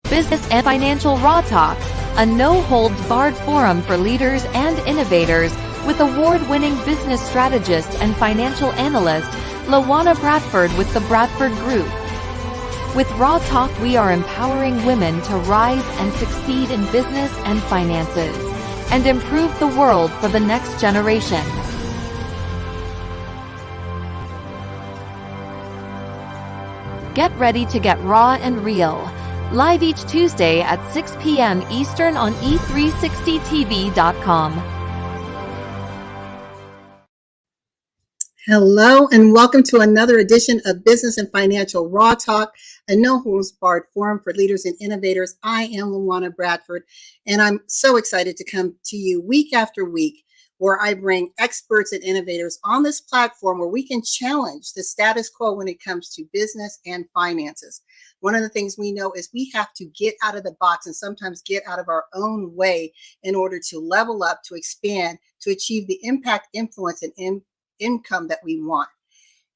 Business and Financial Raw Talk, a no-holds-barred forum for leaders and innovators with award-winning business strategist and financial analyst, LaWanna Bradford with the Bradford Group. With Raw Talk, we are empowering women to rise and succeed in business and finances, and improve the world for the next generation. Get ready to get raw and real. Live each Tuesday at 6 p.m. Eastern on e360tv.com. Hello and welcome to another edition of Business and Financial Raw Talk, a no-holds-barred forum for leaders and innovators. I am LaWanna Bradford, and I'm so excited to come to you week after week, where I bring experts and innovators on this platform where we can challenge the status quo when it comes to business and finances. One of the things we know is we have to get out of the box and sometimes get out of our own way in order to level up, to expand, to achieve the impact, influence, and income that we want.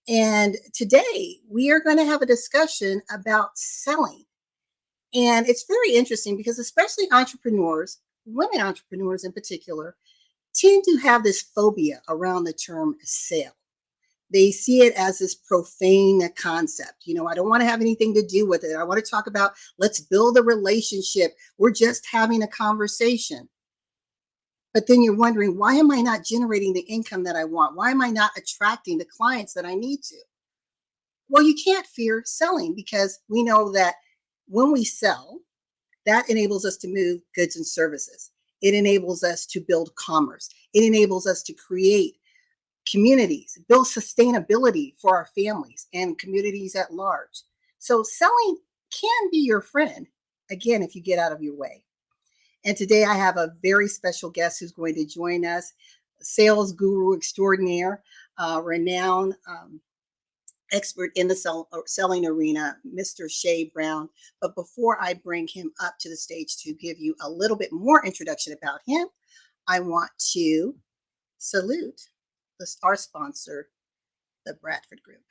And today we are going to have a discussion about selling. And it's very interesting because especially entrepreneurs, women entrepreneurs in particular, tend to have this phobia around the term sale. They see it as this profane concept. You know, I don't want to have anything to do with it. I want to talk about, let's build a relationship. We're just having a conversation. But then you're wondering, why am I not generating the income that I want? Why am I not attracting the clients that I need to? Well, you can't fear selling because we know that when we sell, that enables us to move goods and services. It enables us to build commerce. It enables us to create communities, build sustainability for our families and communities at large. So selling can be your friend, again, if you get out of your way. And today I have a very special guest who's going to join us, sales guru extraordinaire, renowned expert in the selling arena, Mr. Shay Brown. But before I bring him up to the stage to give you a little bit more introduction about him, I want to salute our sponsor, the Bradford Group.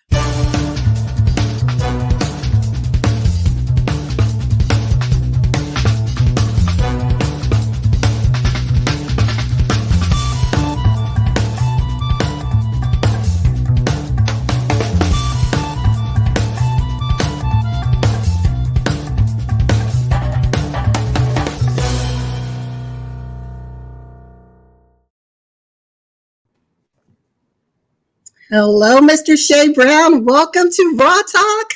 Hello, Mr. Shay Brown. Welcome to Raw Talk.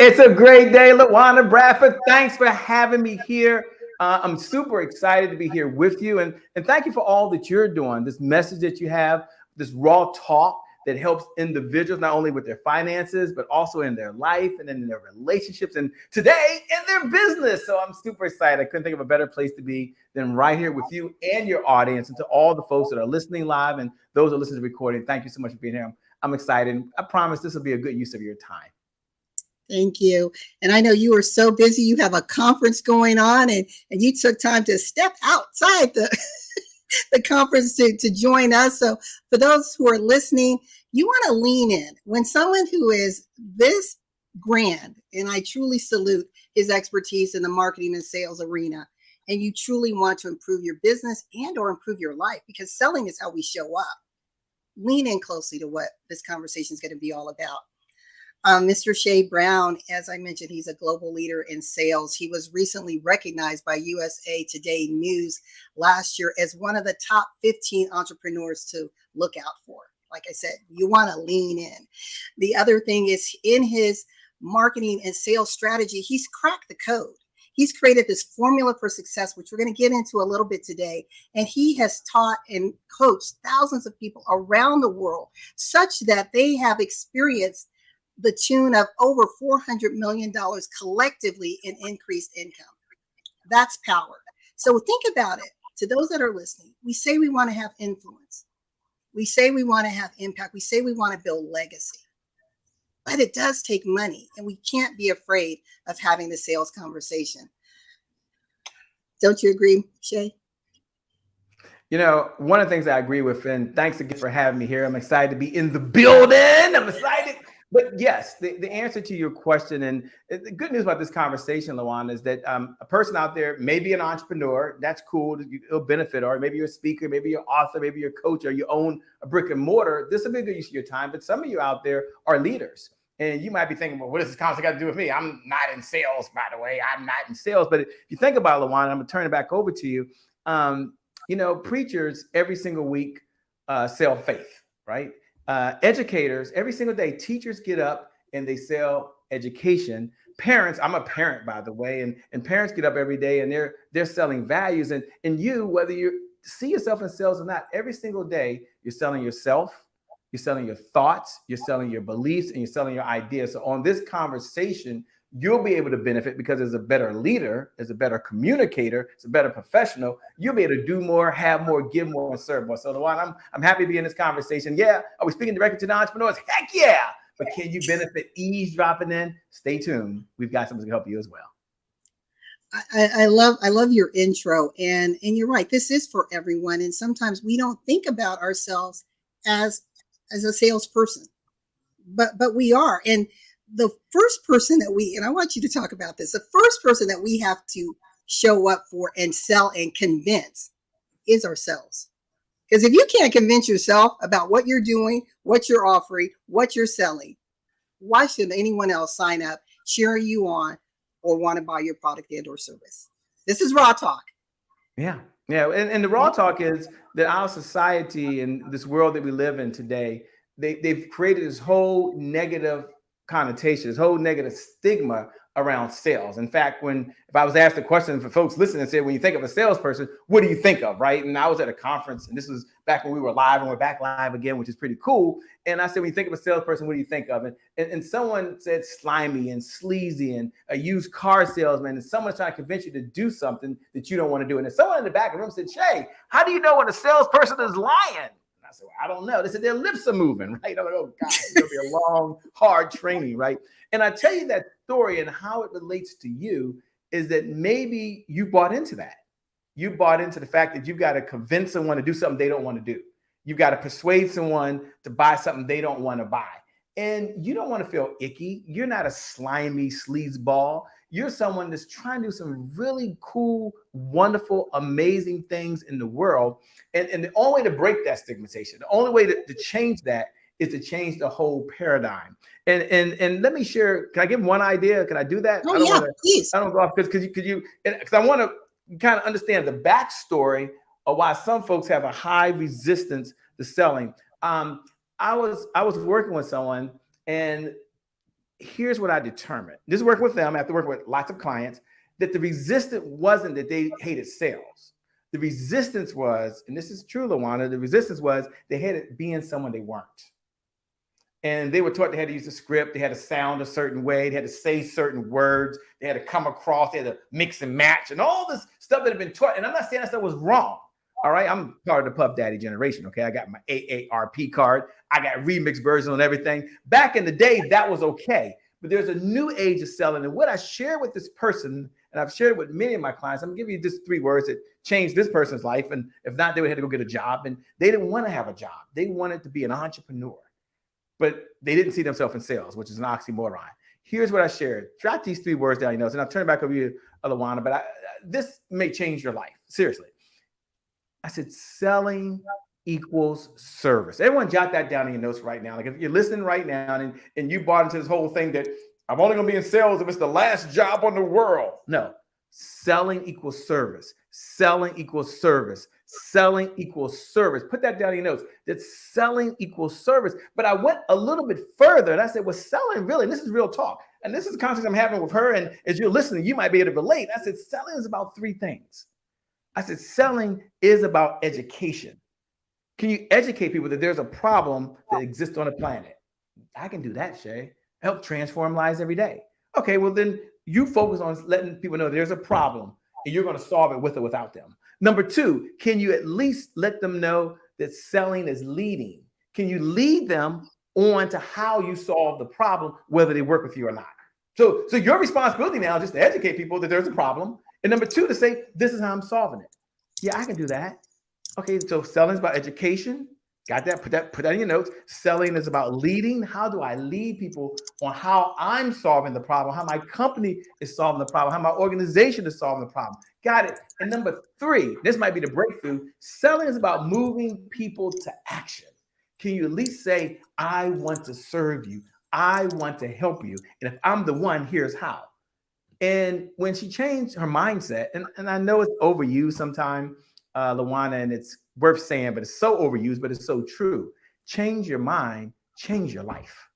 It's a great day, LaWanna Bradford. Thanks for having me here. I'm super excited to be here with you. And thank you for all that you're doing, this message that you have, this raw talk that helps individuals not only with their finances, but also in their life and in their relationships and today in their business. So I'm super excited. I couldn't think of a better place to be than right here with you and your audience, and to all the folks that are listening live and those that listen to the recording. Thank you so much for being here. I'm excited. I promise this will be a good use of your time. Thank you. And I know you are so busy. You have a conference going on and you took time to step outside the the conference to join us. So for those who are listening, you want to lean in. When someone who is this grand, and I truly salute his expertise in the marketing and sales arena, and you truly want to improve your business and or improve your life, because selling is how we show up, lean in closely to what this conversation is going to be all about. Mr. Shay Brown, as I mentioned, he's a global leader in sales. He was recently recognized by USA Today News last year as one of the top 15 entrepreneurs to look out for. Like I said, you want to lean in. The other thing is, in his marketing and sales strategy, he's cracked the code. He's created this formula for success, which we're going to get into a little bit today. And he has taught and coached thousands of people around the world such that they have experienced the tune of over $400 million collectively in increased income. That's power. So think about it. To those that are listening, we say we want to have influence. We say we want to have impact. We say we want to build legacy. But it does take money, and we can't be afraid of having the sales conversation. Don't you agree, Shay? You know, one of the things I agree with, and thanks again for having me here. I'm excited to be in the building. I'm excited But yes, the answer to your question, and the good news about this conversation, LaWanna, is that a person out there may be an entrepreneur. That's cool. It'll benefit. Or maybe you're a speaker, maybe you're an author, maybe you're a coach, or you own a brick and mortar. This will be a good use of your time. But some of you out there are leaders. And you might be thinking, well, what does this concept got to do with me? I'm not in sales, by the way. I'm not in sales. But if you think about it, LaWanna, I'm going to turn it back over to you. Preachers every single week sell faith, right? Educators every single day, teachers get up and they sell education. Parents, I'm a parent, by the way, and parents get up every day and they're selling values. And you, whether you see yourself in sales or not, every single day you're selling yourself, you're selling your thoughts, you're selling your beliefs, and you're selling your ideas. So on this conversation, you'll be able to benefit because as a better leader, as a better communicator, as a better professional, you'll be able to do more, have more, give more, and serve more. So LaWanna, I'm happy to be in this conveation. Yeah, are we speaking directly to the entrepreneurs? Heck yeah! But can you benefit eavesdropping in? Stay tuned. We've got something to help you as well. I love your intro, and you're right. This is for everyone, and sometimes we don't think about ourselves as a salesperson, but we are. And the first person and I want you to talk about this, the first person that we have to show up for and sell and convince is ourselves. Because if you can't convince yourself about what you're doing, what you're offering, what you're selling, why should anyone else sign up, cheer you on, or want to buy your product and or service? This is Raw Talk. Yeah. And the raw talk is that our society and this world that we live in today, they've created this whole negative connotation, this whole negative stigma around sales. In fact, if I was asked a question for folks listening and said, when you think of a salesperson, what do you think of, right? And I was at a conference, and this was back when we were live, and we're back live again, which is pretty cool. And I said, when you think of a salesperson, what do you think of? And someone said slimy and sleazy and a used car salesman, and someone's trying to convince you to do something that you don't want to do. And then someone in the back of the room said, Shay, how do you know when a salesperson is lying? I said, well, I don't know. They said their lips are moving, right? I'm like, oh God, it's gonna be a long, hard training, right? And I tell you that story and how it relates to you is that maybe you bought into that. You bought into the fact that you've got to convince someone to do something they don't want to do. You've got to persuade someone to buy something they don't want to buy. And you don't want to feel icky. You're not a slimy sleazeball. You're someone that's trying to do some really cool, wonderful, amazing things in the world. And the only way to break that stigmatization, the only way to change that is to change the whole paradigm. And let me share, can I give one idea? Can I do that? Oh, please. I don't go off because I want to kind of understand the backstory of why some folks have a high resistance to selling. I was working with someone, and here's what I determined. This is working with them after working with lots of clients, that the resistance wasn't that they hated sales. The resistance was, and this is true, LaWanna, the resistance was they hated being someone they weren't. And they were taught they had to use the script, they had to sound a certain way, they had to say certain words, they had to come across, they had to mix and match, and all this stuff that had been taught. And I'm not saying that stuff was wrong. All right, I'm part of the Puff Daddy generation, okay? I got my AARP card. I got remix versions on everything. Back in the day, that was okay. But there's a new age of selling. And what I share with this person, and I've shared it with many of my clients, I'm gonna give you just 3 words that changed this person's life. And if not, they would have to go get a job. And they didn't want to have a job. They wanted to be an entrepreneur. But they didn't see themselves in sales, which is an oxymoron. Here's what I shared. Jot these 3 words down, and I'll turn it back over to you, LaWanna, but this may change your life. Seriously. I said, selling equals service. Everyone jot that down in your notes right now. Like if you're listening right now and you bought into this whole thing that I'm only going to be in sales if it's the last job on the world. No, selling equals service. Selling equals service. Selling equals service. Put that down in your notes. That selling equals service. But I went a little bit further and I said, well, selling really, and this is real talk. And this is the conversation I'm having with her. And as you're listening, you might be able to relate. I said, selling is about 3 things. I said, selling is about education. Can you educate people that there's a problem that exists on the planet? I can do that, Shay. Help transform lives every day. Okay, well, then you focus on letting people know there's a problem and you're going to solve it with or without them. Number 2, can you at least let them know that selling is leading? Can you lead them on to how you solve the problem, whether they work with you or not? So your responsibility now is just to educate people that there's a problem. And number 2, to say, this is how I'm solving it. Yeah, I can do that. Okay, so selling is about education. Got that? Put that in your notes. Selling is about leading. How do I lead people on how I'm solving the problem, how my company is solving the problem, how my organization is solving the problem. Got it. And number three, this might be the breakthrough. Selling is about moving people to action. Can you at least say, I want to serve you? I want to help you. And if I'm the one, here's how. And when she changed her mindset, and I know it's overused sometimes, LaWanna, and it's worth saying, but it's so overused, but it's so true. Change your mind, change your life.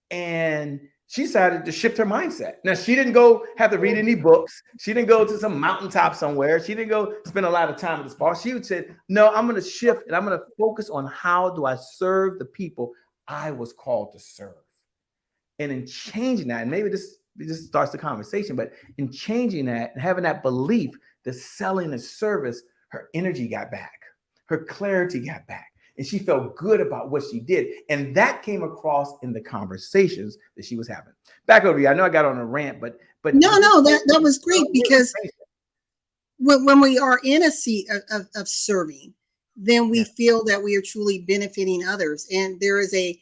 And she decided to shift her mindset. Now, she didn't go have to read any books. She didn't go to some mountaintop somewhere. She didn't go spend a lot of time at the spa. She would say, no, I'm going to shift and I'm going to focus on how do I serve the people I was called to serve. And in changing that, and maybe this starts the conversation, but in changing that and having that belief that selling a service, her energy got back, her clarity got back, and she felt good about what she did. And that came across in the conversations that she was having. Back over to you. I know I got on a rant, but no, that was great, because when we are in a seat of serving, then we feel that we are truly benefiting others. And there is a,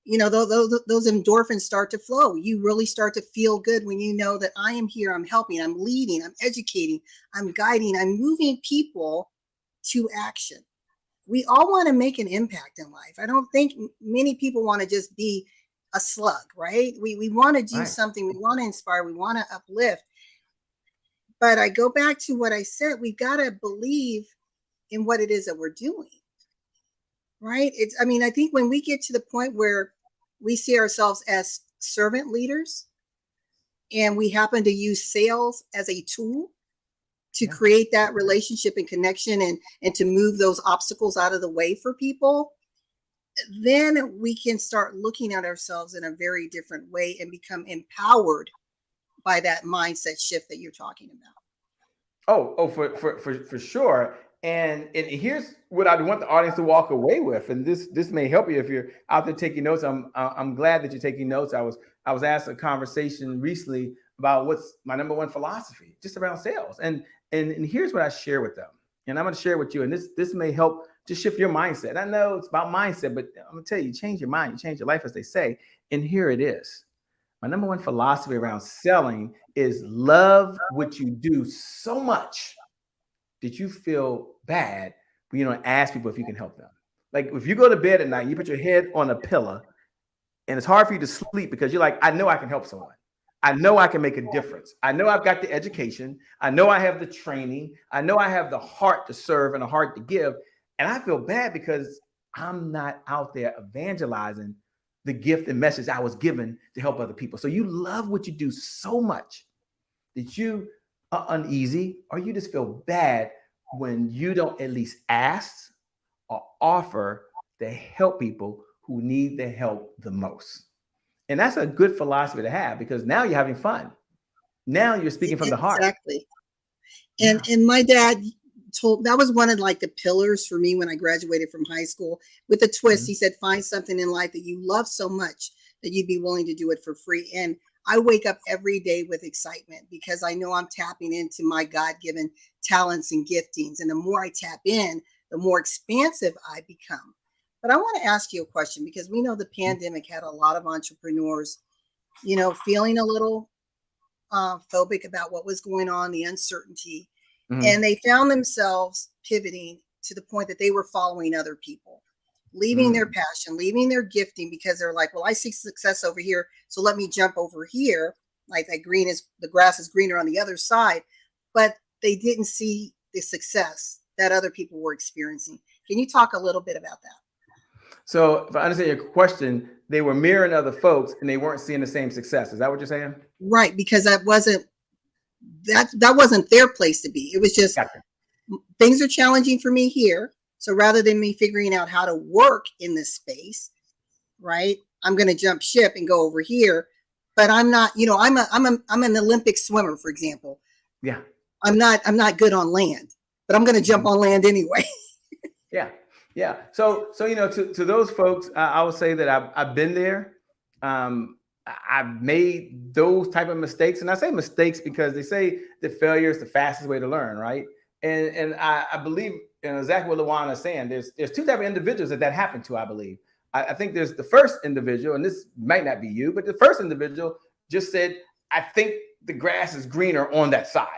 those endorphins start to flow. You really start to feel good when you know that I am here, I'm helping, I'm leading, I'm educating, I'm guiding, I'm moving people to action. We all want to make an impact in life. I don't think many people want to just be a slug, right? We want to do something. We want to inspire. We want to uplift. But I go back to what I said. We've got to believe in what it is that we're doing, right? I think when we get to the point where we see ourselves as servant leaders and we happen to use sales as a tool to create that relationship and connection and to move those obstacles out of the way for people, then we can start looking at ourselves in a very different way and become empowered by that mindset shift that you're talking about. For sure. And here's what I want the audience to walk away with. And this may help you if you're out there taking notes. I'm glad that you're taking notes. I was asked a conversation recently about what's my number one philosophy, just around sales. And here's what I share with them. And I'm going to share with you. And this may help to shift your mindset. I know it's about mindset, but I'm going to tell you, change your mind, you change your life, as they say. And here it is. My number one philosophy around selling is love what you do so much that you feel bad when you don't ask people if you can help them. Like if you go to bed at night, you put your head on a pillow and it's hard for you to sleep because you're like, I know I can help someone. I know I can make a difference. I know I've got the education. I know I have the training. I know I have the heart to serve and a heart to give. And I feel bad because I'm not out there evangelizing the gift and message I was given to help other people. So you love what you do so much that you are uneasy or you just feel bad when you don't at least ask or offer to help people who need the help the most. And that's a good philosophy to have because now you're having fun. Now you're speaking from the heart. Exactly. And my dad that was one of like the pillars for me when I graduated from high school with a twist. He said, find something in life that you love so much that you'd be willing to do it for free. And I wake up every day with excitement because I know I'm tapping into my God-given talents and giftings. And the more I tap in, the more expansive I become. But I want to ask you a question because we know the pandemic had a lot of entrepreneurs, feeling a little phobic about what was going on, the uncertainty. And they found themselves pivoting to the point that they were following other people, leaving their passion, leaving their gifting because they're like, well, I see success over here, so let me jump over here. Like the grass is greener on the other side, but they didn't see the success that other people were experiencing. Can you talk a little bit about that? So if I understand your question, they were mirroring other folks and they weren't seeing the same success. Is that what you're saying? Right, because that wasn't their place to be. It was just things are challenging for me here. So rather than me figuring out how to work in this space, right, I'm going to jump ship and go over here. But I'm not, I'm an Olympic swimmer, for example. Yeah. I'm not good on land, but I'm going to jump on land anyway. Yeah. So to those folks, I would say that I've been there. I've made those type of mistakes, and I say mistakes because they say that failure is the fastest way to learn, right? And I believe exactly what LaWanna is saying. There's two types of individuals that happened to, I believe. I think there's the first individual, and this might not be you, but the first individual just said, I think the grass is greener on that side.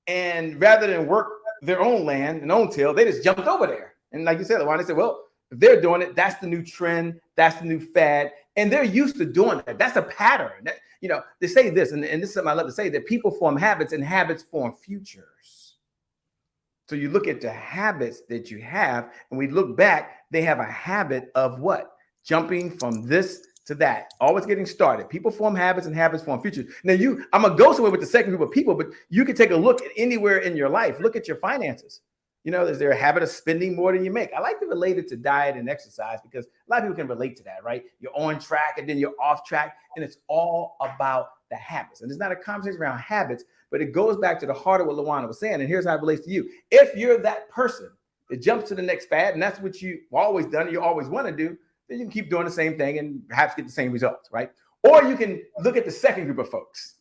And rather than work their own land and own till, they just jumped over there. And like you said, LaWanna, they said, well, if they're doing it, that's the new trend, that's the new fad. And they're used to doing that. That's a pattern. They say this, and this is something I love to say, that people form habits and habits form futures. So you look at the habits that you have, and we look back, they have a habit of what? Jumping from this to that, always getting started. People form habits and habits form futures. Now I'm gonna go somewhere with the second group of people, but you can take a look at anywhere in your life. Look at your finances. Is there a habit of spending more than you make? I like to relate it to diet and exercise because a lot of people can relate to that, right? You're on track and then you're off track, and it's all about the habits. And it's not a conversation around habits, but it goes back to the heart of what LaWanna was saying. And here's how it relates to you. If you're that person that jumps to the next fad, and that's what you've always done and you always want to do, then you can keep doing the same thing and perhaps get the same results, right? Or you can look at the second group of folks.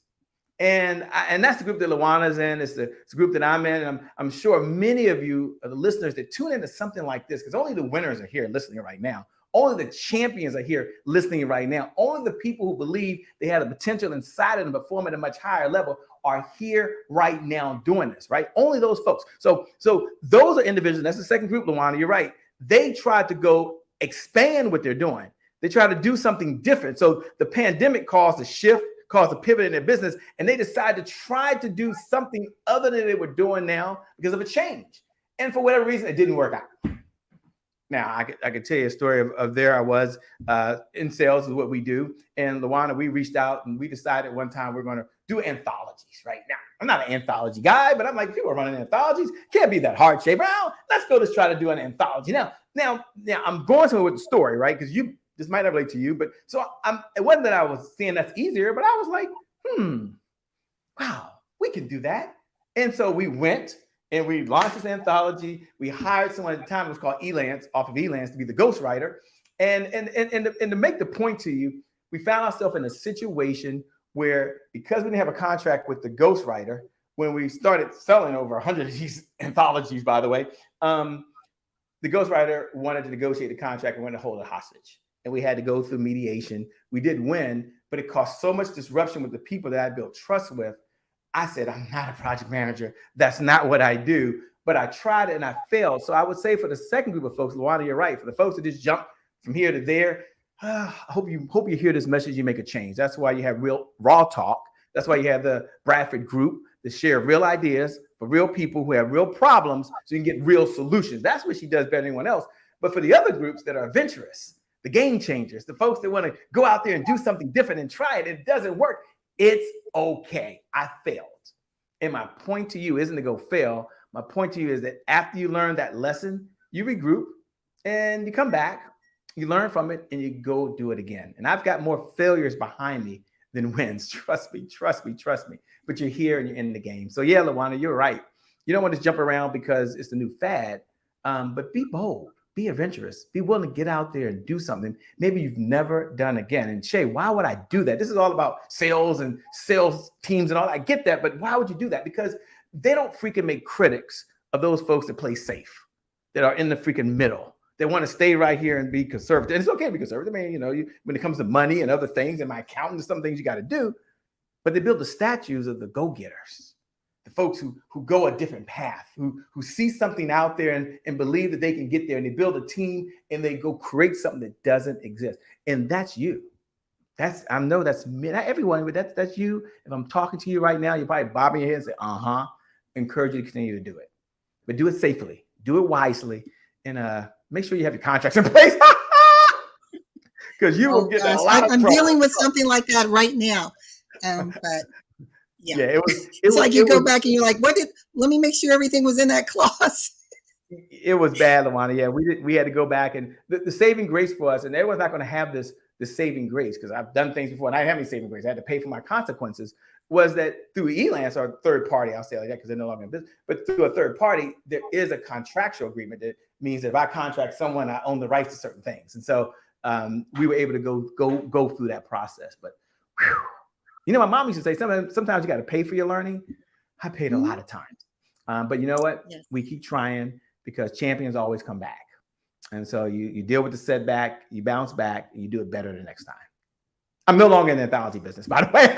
And that's the group that LaWanna's in. It's the group that I'm in. And I'm sure many of you are the listeners that tune into something like this, because only the winners are here listening right now. Only the champions are here listening right now. Only the people who believe they have the potential inside of them to perform at a much higher level are here right now doing this, right? Only those folks. So those are individuals. That's the second group, LaWanna. You're right. They tried to go expand what they're doing. They try to do something different. So the pandemic caused a shift, caused a pivot in their business, and they decided to try to do something other than they were doing now because of a change. And for whatever reason, it didn't work out. Now, I could tell you a story of there I was in sales is what we do. And LaWanna, we reached out and we decided one time we're going to do anthologies right now. I'm not an anthology guy, but I'm like, people are running anthologies. Can't be that hard shape. Well, let's go just try to do an anthology. Now I'm going somewhere with the story, right? Because this might not relate to you, but so it wasn't that I was seeing that's easier, but I was like, wow, we can do that. And so we went and we launched this anthology. We hired someone at the time, it was called Elance, off of Elance, to be the ghostwriter. And to make the point to you, we found ourselves in a situation where, because we didn't have a contract with the ghostwriter, when we started selling over 100 of these anthologies, by the way, the ghostwriter wanted to negotiate the contract and wanted to hold it hostage. And we had to go through mediation. We did win, but it caused so much disruption with the people that I built trust with. I said, I'm not a project manager. That's not what I do. But I tried it and I failed. So I would say for the second group of folks, LaWanna, you're right. For the folks that just jump from here to there, I hope you hear this message, you make a change. That's why you have real raw talk. That's why you have the Bradford group to share real ideas for real people who have real problems so you can get real solutions. That's what she does better than anyone else. But for the other groups that are adventurous, the game changers, the folks that want to go out there and do something different and try it, it doesn't work. It's okay. I failed. And my point to you isn't to go fail. My point to you is that after you learn that lesson, you regroup and you come back, you learn from it, and you go do it again. And I've got more failures behind me than wins. Trust me. But you're here and you're in the game. So yeah, LaWanna, you're right. You don't want to jump around because it's the new fad, but be bold. Be adventurous. Be willing to get out there and do something maybe you've never done again. And Shay, why would I do that? This is all about sales and sales teams and all. I get that, but why would you do that? Because they don't freaking make critics of those folks that play safe, that are in the freaking middle. They want to stay right here and be conservative. And it's okay to be conservative. I mean, when it comes to money and other things, and my accountant, there's some things you got to do. But they build the statues of the go-getters, the folks who go a different path, who see something out there and believe that they can get there, and they build a team and they go create something that doesn't exist. And that's you. I know that's me, not everyone, but that's you. If I'm talking to you right now, you're probably bobbing your head and say, encourage you to continue to do it. But do it safely, do it wisely, and make sure you have your contracts in place. Because you will get a lot of I'm trouble. dealing with something like that right now. But yeah, it's like you go back and you're like, let me make sure everything was in that clause. It was bad, LaWanna. Yeah, we had to go back, and the saving grace for us, and everyone's not going to have this saving grace, because I've done things before and I didn't have any saving grace. I had to pay for my consequences. Was that through Elance, or third party, I'll say it like that because they're no longer in business, but through a third party, there is a contractual agreement that means that if I contract someone, I own the rights to certain things. And so we were able to go through that process. But my mom used to say, sometimes you got to pay for your learning. I paid a lot of times. But you know what? Yes. We keep trying, because champions always come back. And so you deal with the setback, you bounce back, and you do it better the next time. I'm no longer in the anthology business, by the way.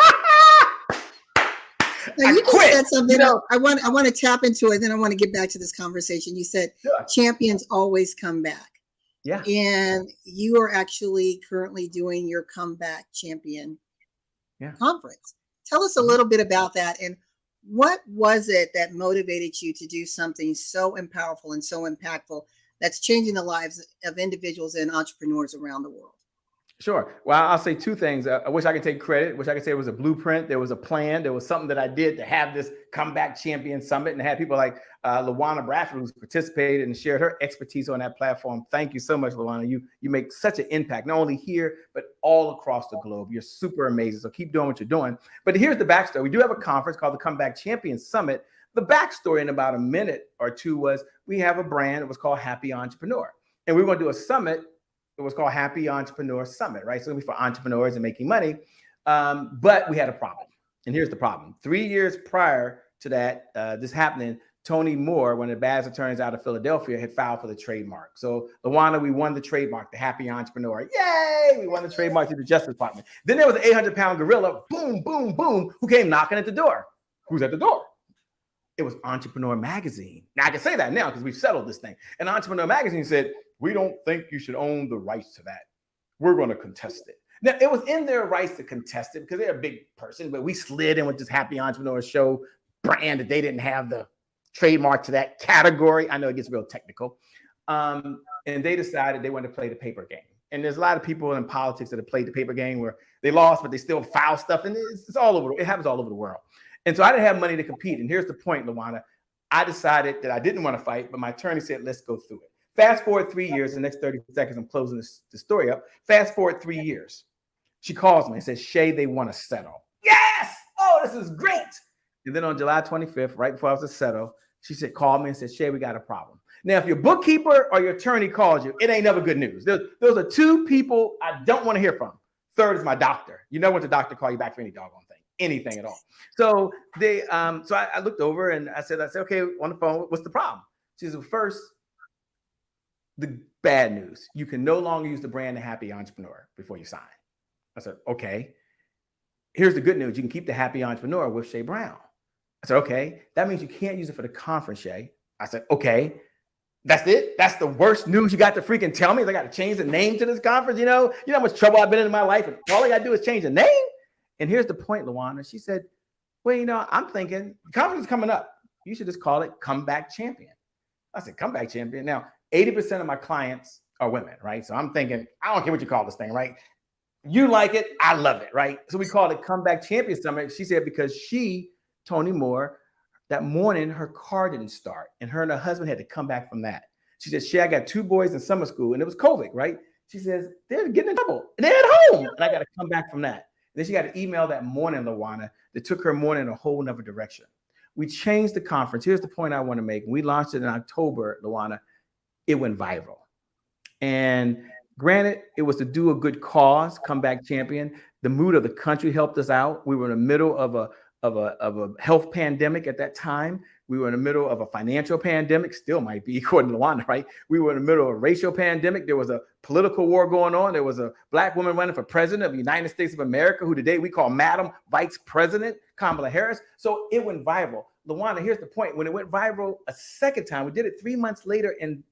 Now, you just said something. I want to tap into it. Then I want to get back to this conversation. You said champions always come back. Yeah. And you are actually currently doing your comeback champion conference. Tell us a little bit about that. And what was it that motivated you to do something so powerful and so impactful that's changing the lives of individuals and entrepreneurs around the world? Sure. Well, I'll say two things. I wish I could take credit. Wish I could say it was a blueprint. There was a plan. There was something that I did to have this comeback champion summit and have people like LaWanna Bradford, who's participated and shared her expertise on that platform. Thank you so much, LaWanna. You make such an impact, not only here, but all across the globe. You're super amazing. So keep doing what you're doing. But here's the backstory. We do have a conference called the Comeback Champion Summit. The backstory in about a minute or two was we have a brand that was called Happy Entrepreneur. And we were going to do a summit. It was called Happy Entrepreneur Summit, right? So it was for entrepreneurs and making money. But we had a problem. And here's the problem. 3 years prior to that, this happening, Tony Moore, one of the bad attorneys out of Philadelphia, had filed for the trademark. So LaWanna, we won the trademark, the Happy Entrepreneur. Yay! We won the trademark through the Justice Department. Then there was an 800-pound gorilla, boom, boom, boom, who came knocking at the door. Who's at the door? It was Entrepreneur Magazine. Now I can say that now because we've settled this thing. And Entrepreneur Magazine said, we don't think you should own the rights to that. We're going to contest it. Now, it was in their rights to contest it because they're a big person, but we slid in with this Happy Entrepreneur Show brand that they didn't have the trademark to that category. I know it gets real technical. And they decided they wanted to play the paper game. And there's a lot of people in politics that have played the paper game where they lost, but they still file stuff. And it's all over. It happens all over the world. And so I didn't have money to compete. And here's the point, LaWanna. I decided that I didn't want to fight, but my attorney said, let's go through it. Fast forward 3 years, the next 30 seconds, I'm closing this story up. Fast forward 3 years. She calls me and says, Shay, they want to settle. Yes! Oh, this is great. And then on July 25th, right before I was to settle, she said, call me and said, Shay, we got a problem. Now, if your bookkeeper or your attorney calls you, it ain't never good news. Those are two people I don't want to hear from. Third is my doctor. You never want the doctor to call you back for any doggone thing, anything at all. So I looked over and I said, okay, on the phone, what's the problem? She said, first, the bad news, you can no longer use the brand The Happy Entrepreneur before you sign. I said, okay. Here's the good news. You can keep The Happy Entrepreneur with Shay Brown. I said, okay. That means you can't use it for the conference, Shay. I said, okay. That's it? That's the worst news you got to freaking tell me? I got to change the name to this conference? You know how much trouble I've been in my life, and all I got to do is change the name? And here's the point, LaWanna. She said, well, I'm thinking the conference is coming up. You should just call it Comeback Champion. I said, Comeback Champion? Now, 80% of my clients are women, right? So I'm thinking, I don't care what you call this thing, right? You like it, I love it, right? So we called it Comeback Champion Summit. She said because Tony Moore, that morning her car didn't start and her husband had to come back from that. She said, Shay, I got 2 boys in summer school and it was COVID, right? She says, they're getting in trouble and they're at home and I got to come back from that. And then she got an email that morning, LaWanna, that took her morning in a whole nother direction. We changed the conference. Here's the point I want to make. We launched it in October, LaWanna. It went viral. And granted, it was to do a good cause, Comeback Champion. The mood of the country helped us out. We were in the middle of a health pandemic at that time. We were in the middle of a financial pandemic, still might be, according to LaWanna, right? We were in the middle of a racial pandemic. There was a political war going on. There was a Black woman running for president of the United States of America, who today we call Madam Vice President Kamala Harris. So it went viral. LaWanna, here's the point. When it went viral a second time, we did it 3 months later in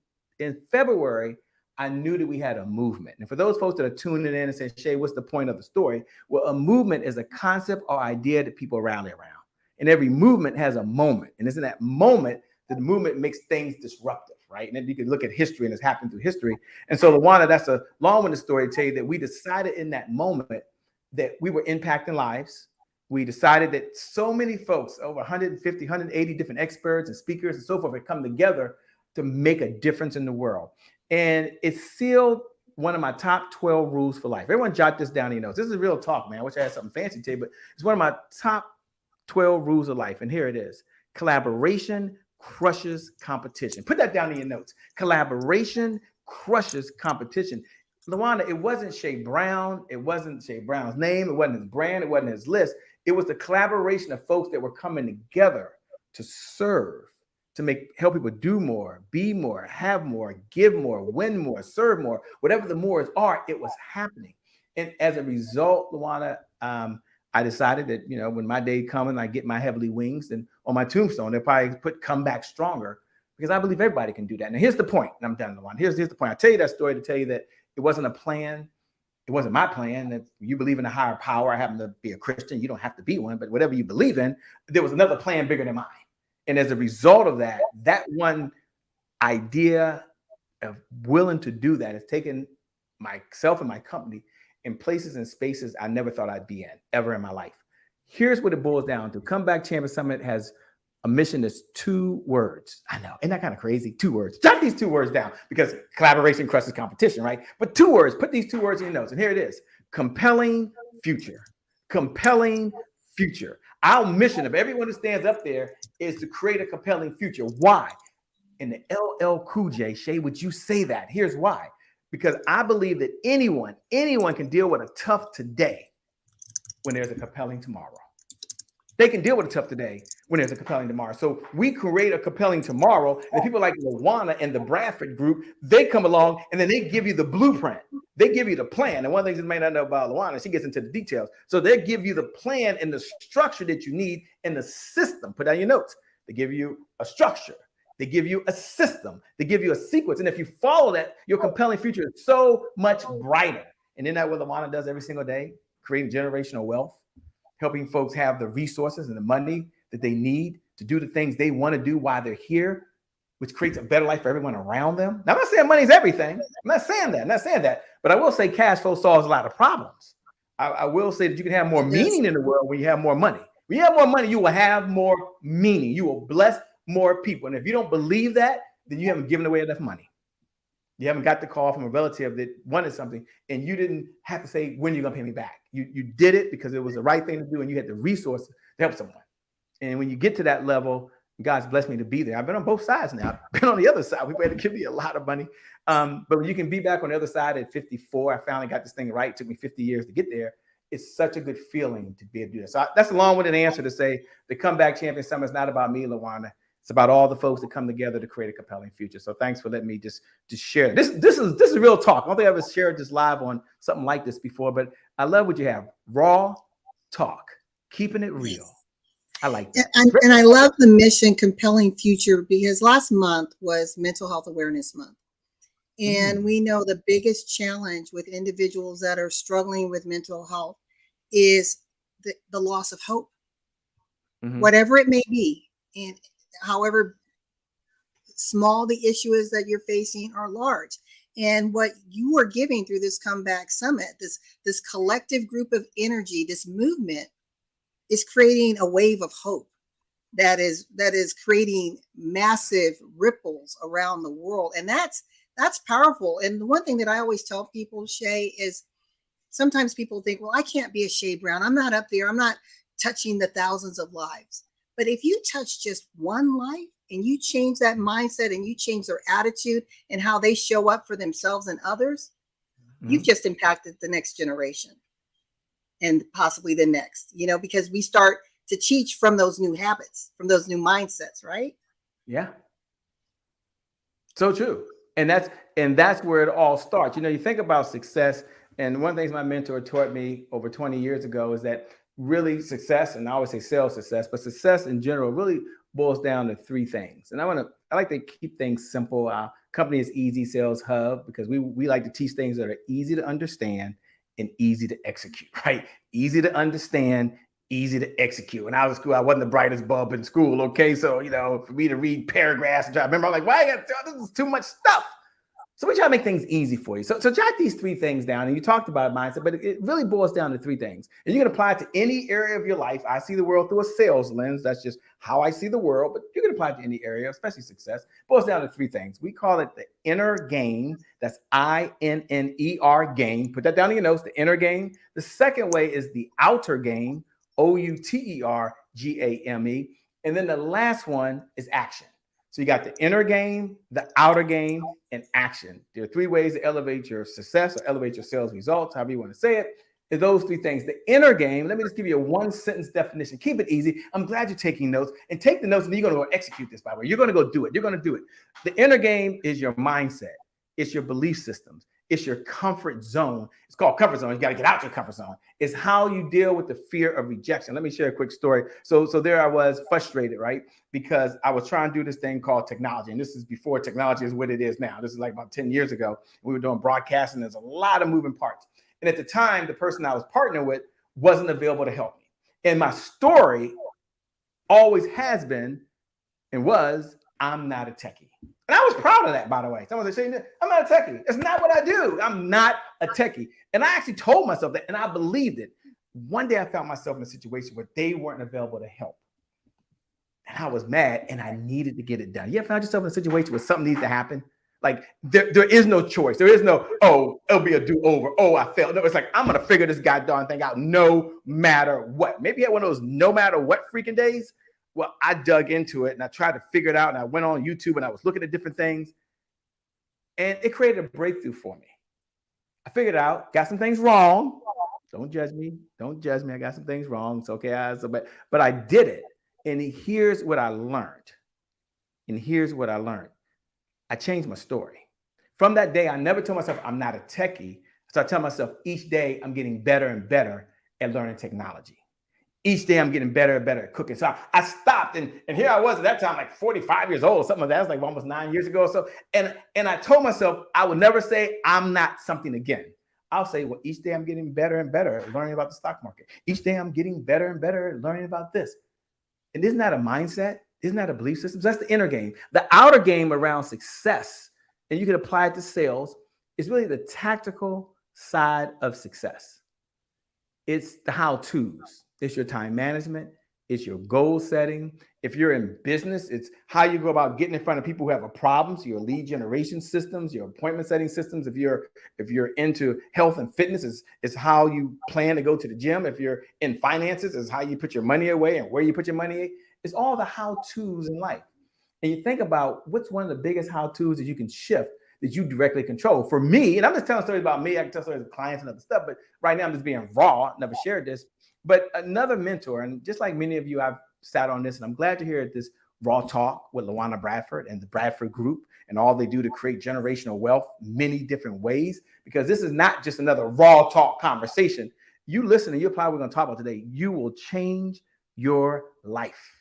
February, I knew that we had a movement. And for those folks that are tuning in and saying, Shay, what's the point of the story? Well, a movement is a concept or idea that people rally around. And every movement has a moment. And it's in that moment that the movement makes things disruptive, right? And then you can look at history and it's happened through history. And so, LaWanna, that's a long-winded story to tell you that we decided in that moment that we were impacting lives. We decided that so many folks, over 150, 180 different experts and speakers and so forth, had come together to make a difference in the world. And it sealed one of my top 12 rules for life. Everyone jot this down in your notes. This is real talk, man. I wish I had something fancy to tell you, but it's one of my top 12 rules of life. And here it is. Collaboration crushes competition. Put that down in your notes. Collaboration crushes competition. LaWanna, it wasn't Shay Brown. It wasn't Shay Brown's name. It wasn't his brand. It wasn't his list. It was the collaboration of folks that were coming together to serve, to help people do more, be more, have more, give more, win more, serve more, whatever the mores are, it was happening. And as a result, LaWanna, I decided that, when my day comes and I get my heavenly wings, then on my tombstone, they'll probably put come back stronger, because I believe everybody can do that. Now, here's the point, and I'm done, LaWanna. Here's the point. I tell you that story to tell you that it wasn't a plan. It wasn't my plan. If you believe in a higher power, I happen to be a Christian. You don't have to be one, but whatever you believe in, there was another plan bigger than mine. And as a result of that, that one idea of willing to do that has taken myself and my company in places and spaces I never thought I'd be in ever in my life. Here's what it boils down to. Comeback Champion Summit has a mission that's 2 words. I know, isn't that kind of crazy? 2 words. Jot these 2 words down, because collaboration crushes competition, right? But 2 words, put these 2 words in your notes. And here it is: compelling future. Compelling future. Our mission of everyone who stands up there is to create a compelling future. Why? In the LL Cool J, Shay, would you say that? Here's why. Because I believe that anyone can deal with a tough today when there's a compelling tomorrow. They can deal with a tough today when there's a compelling tomorrow. So we create a compelling tomorrow, and people like LaWanna and the Bradford group, they come along and then they give you the blueprint. They give you the plan. And one of the things you may not know about LaWanna, she gets into the details. So they give you the plan and the structure that you need in the system. Put down your notes. They give you a structure. They give you a system. They give you a sequence. And if you follow that, your compelling future is so much brighter. And isn't that what LaWanna does every single day? Creating generational wealth, helping folks have the resources and the money that they need to do the things they want to do while they're here, which creates a better life for everyone around them. Now, I'm not saying money's everything. I'm not saying that. But I will say cash flow solves a lot of problems. I will say that you can have more meaning in the world when you have more money. When you have more money, you will have more meaning. You will bless more people. And if you don't believe that, then you haven't given away enough money. You haven't got the call from a relative that wanted something, and you didn't have to say, when are you going to pay me back? You did it because it was the right thing to do, and you had the resources to help someone. And when you get to that level, God's blessed me to be there. I've been on both sides now. I've been on the other side. People had to give me a lot of money. But when you can be back on the other side at 54, I finally got this thing right. It took me 50 years to get there. It's such a good feeling to be able to do that. So that's a long-winded answer to say the Comeback Champion Summit is not about me, LaWanna. It's about all the folks that come together to create a compelling future. So thanks for letting me just share. This is real talk. I don't think I've ever shared this live on something like this before, but I love what you have. Raw talk, keeping it real. I like that. And I love the mission, compelling future, because last month was Mental Health Awareness Month. And we know the biggest challenge with individuals that are struggling with mental health is the loss of hope, whatever it may be. And however small the issue is that you're facing or large. And what you are giving through this Comeback Summit, this collective group of energy, this movement, is creating a wave of hope that is creating massive ripples around the world. And that's powerful. And the one thing that I always tell people, Shay, is sometimes people think, well, I can't be a Shay Brown. I'm not up there. I'm not touching the thousands of lives. But if you touch just one life and you change that mindset and you change their attitude and how they show up for themselves and others, you've just impacted the next generation and possibly the next, because we start to teach from those new habits, from those new mindsets, right? Yeah. So true. And that's where it all starts. You think about success. And one of the things my mentor taught me over 20 years ago is that really success, and I always say sales success, but success in general really boils down to 3 things. And I like to keep things simple. Our company is Easy Sales Hub because we like to teach things that are easy to understand and easy to execute, right? Easy to understand, easy to execute. When I was in school, I wasn't the brightest bulb in school. Okay. So, for me to read paragraphs and I remember I'm like, why? This is too much stuff. So we try to make things easy for you. So jot these 3 things down. And you talked about mindset, but it really boils down to 3 things. And you can apply it to any area of your life. I see the world through a sales lens. That's just how I see the world. But you can apply it to any area, especially success. It boils down to 3 things. We call it the inner game. That's INNER game. Put that down in your notes, the inner game. The second way is the outer game, OUTERGAME. And then the last one is action. So you got the inner game, the outer game, and action. There are 3 ways to elevate your success or elevate your sales results, however you want to say it. is those three things. The inner game, let me just give you a one sentence definition. Keep it easy. I'm glad you're taking notes, and take the notes and you're going to go execute this, by the way. You're going to go do it. You're going to do it. The inner game is your mindset. It's your belief systems. It's your comfort zone. It's called comfort zone. You got to get out your comfort zone. It's how you deal with the fear of rejection. Let me share a quick story. So there I was frustrated, right? Because I was trying to do this thing called technology. And this is before technology is what it is now. This is like about 10 years ago. We were doing broadcasting. There's a lot of moving parts. And at the time, the person I was partnering with wasn't available to help me. And my story always has been and was, I'm not a techie. And I was proud of that, by the way. Someone was saying, I'm not a techie. It's not what I do. I'm not a techie. And I actually told myself that, and I believed it. One day I found myself in a situation where they weren't available to help. And I was mad, and I needed to get it done. You ever found yourself in a situation where something needs to happen? Like there is no choice. There is no, oh, it'll be a do-over. Oh, I failed. No, it's like, I'm going to figure this goddamn thing out no matter what. Maybe you had one of those no matter what freaking days. Well, I dug into it and I tried to figure it out, and I went on YouTube and I was looking at different things, and it created a breakthrough for me. I figured it out, got some things wrong. Don't judge me. Don't judge me. I got some things wrong. It's okay. But I did it. And here's what I learned. I changed my story. From that day, I never told myself I'm not a techie. So I tell myself each day I'm getting better and better at learning technology. Each day I'm getting better and better at cooking. So I stopped, and here I was at that time, like 45 years old, something like that. It was like almost 9 years ago or so. And I told myself I would never say I'm not something again. I'll say, well, each day I'm getting better and better at learning about the stock market. Each day I'm getting better and better at learning about this. And isn't that a mindset? Isn't that a belief system? So that's the inner game. The outer game around success, and you can apply it to sales, is really the tactical side of success. It's the how-tos. It's your time management. It's your goal setting. If you're in business, it's how you go about getting in front of people who have a problem. So your lead generation systems, your appointment setting systems. If you're into health and fitness, it's how you plan to go to the gym. If you're in finances, it's how you put your money away and where you put your money. It's all the how-tos in life. And you think about what's one of the biggest how-tos that you can shift, that you directly control. For me, and I'm just telling stories about me. I can tell stories of clients and other stuff, but right now I'm just being raw. Never shared this. But another mentor, and just like many of you, I've sat on this, and I'm glad to hear at this Raw Talk with LaWanna Bradford and the Bradford Group and all they do to create generational wealth many different ways, because this is not just another Raw Talk conversation. You listen and you apply what we're going to talk about today, you will change your life.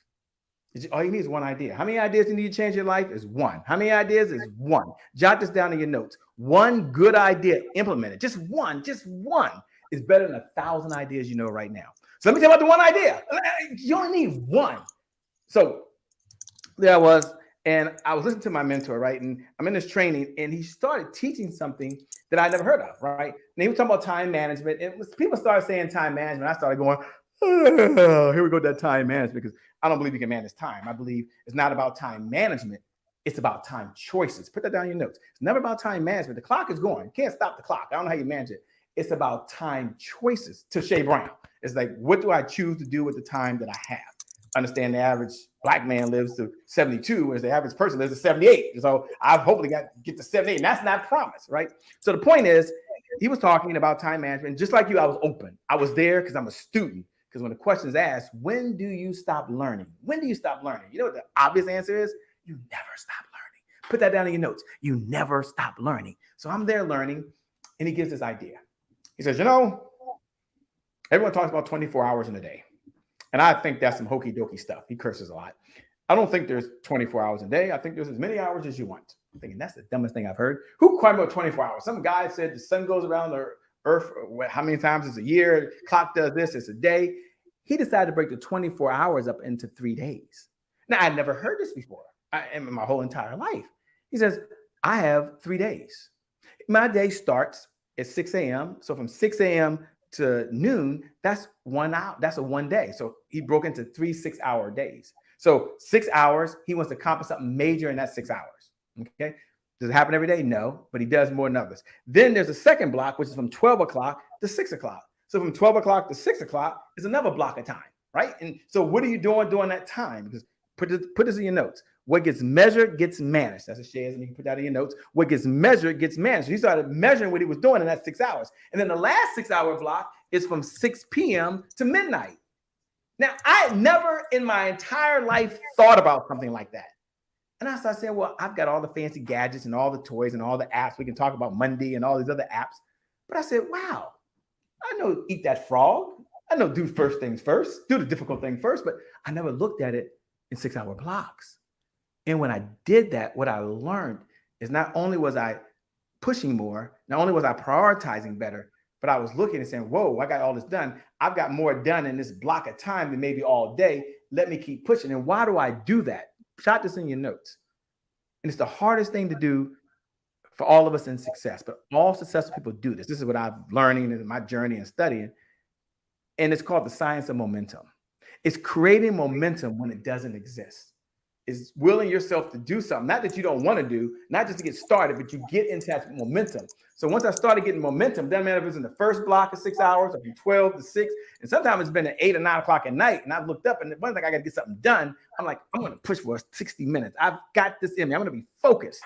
All you need is one idea. How many ideas you need to change your life? Is one. How many ideas? Is one. Jot this down in your notes. One good idea, implement it. Just one is better than 1,000 ideas you know right now. So let me tell you about the one idea. You only need one. So there I was, and I was listening to my mentor, right? And I'm in this training, and he started teaching something that I never heard of, right? And he was talking about time management. And people started saying time management. I started going, oh, here we go, that time management, because I don't believe you can manage time. I believe it's not about time management. It's about time choices. Put that down in your notes. It's never about time management. The clock is going. You can't stop the clock. I don't know how you manage it. It's about time choices. To Shay Brown, it's like, what do I choose to do with the time that I have? Understand the average Black man lives to 72, whereas the average person lives to 78. So I've hopefully get to 78, and that's not promised, right? So the point is, he was talking about time management. Just like you, I was open. I was there because I'm a student. Because when the question is asked, when do you stop learning? When do you stop learning? You know what the obvious answer is? You never stop learning. Put that down in your notes. You never stop learning. So I'm there learning, and he gives this idea. He says, everyone talks about 24 hours in a day. And I think that's some hokey dokey stuff. He curses a lot. I don't think there's 24 hours a day. I think there's as many hours as you want. I'm thinking that's the dumbest thing I've heard. Who cried about 24 hours? Some guy said the sun goes around the earth how many times is a year? Clock does this, it's a day. He decided to break the 24 hours up into 3 days. Now, I'd never heard this before in my whole entire life. He says, I have 3 days. My day starts at 6 a.m. So from 6 a.m. to noon, that's 1 hour. That's a 1 day. So he broke into 3 6-hour days. So 6 hours, he wants to accomplish something major in that 6 hours. Okay. Does it happen every day? No, but he does more than others. Then there's a second block, which is from 12 o'clock to 6 o'clock. So from 12 o'clock to 6 o'clock is another block of time, right? And so what are you doing during that time? Because put this in your notes. What gets measured gets managed. That's a share, and you can put that in your notes. What gets measured gets managed. So he started measuring what he was doing in that 6 hours. And then the last 6-hour block is from 6 p.m. to midnight. Now, I had never in my entire life thought about something like that. And I started saying, well, I've got all the fancy gadgets and all the toys and all the apps. We can talk about Monday and all these other apps. But I said, wow, I know eat that frog. I know do first things first, do the difficult thing first, but I never looked at it in 6-hour blocks. And when I did that, what I learned is not only was I pushing more, not only was I prioritizing better, but I was looking and saying, whoa, I got all this done. I've got more done in this block of time than maybe all day. Let me keep pushing. And why do I do that? Jot this in your notes. And it's the hardest thing to do for all of us in success, but all successful people do this. This is what I'm learning in my journey and studying. And it's called the science of momentum. It's creating momentum when it doesn't exist. It's willing yourself to do something, not that you don't want to do, not just to get started, but you get into that momentum. So once I started getting momentum, doesn't matter if it's in the first block of 6 hours or from 12 to 6, and sometimes it's been at 8 or 9 o'clock at night, and I've looked up and one thing I got to get something done. I'm like, I'm going to push for 60 minutes. I've got this in me. I'm going to be focused.